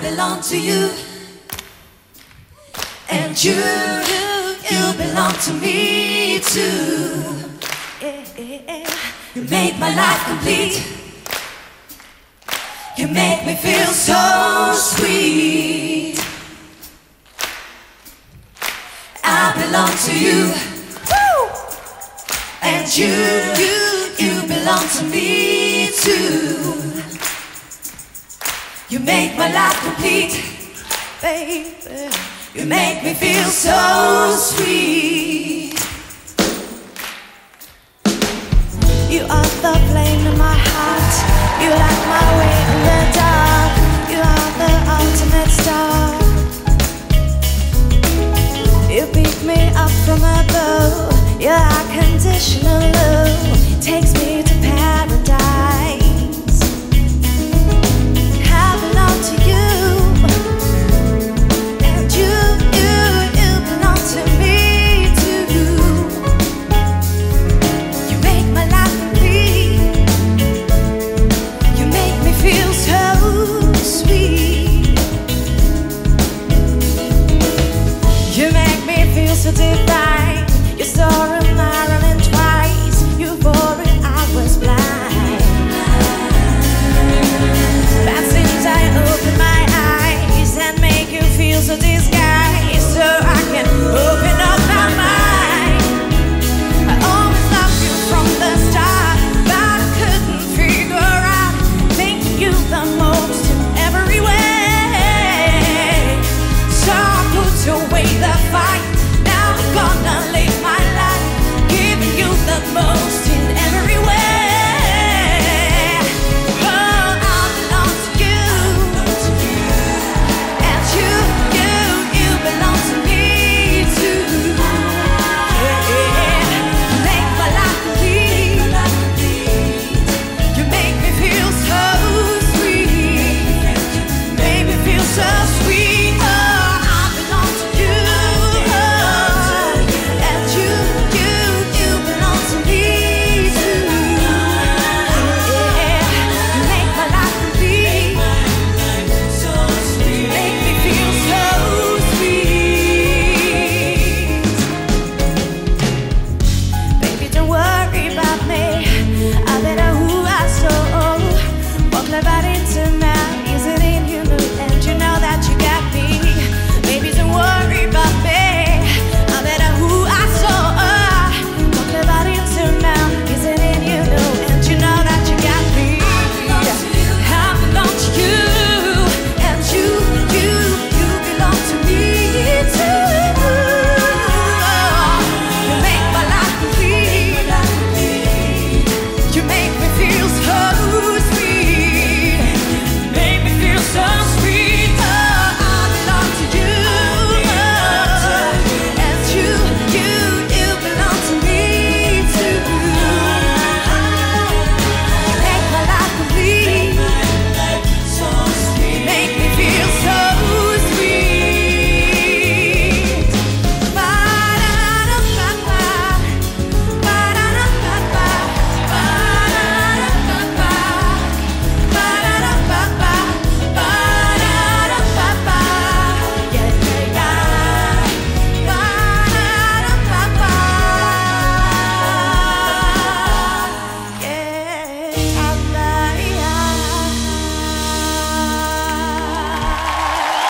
belong to you, and you belong to me too. You make my life complete. You make me feel so sweet. I belong to you, and you belong to me too. You make my life complete, baby. You make me feel so sweet. You are the flame in my heart. You light my way in the dark.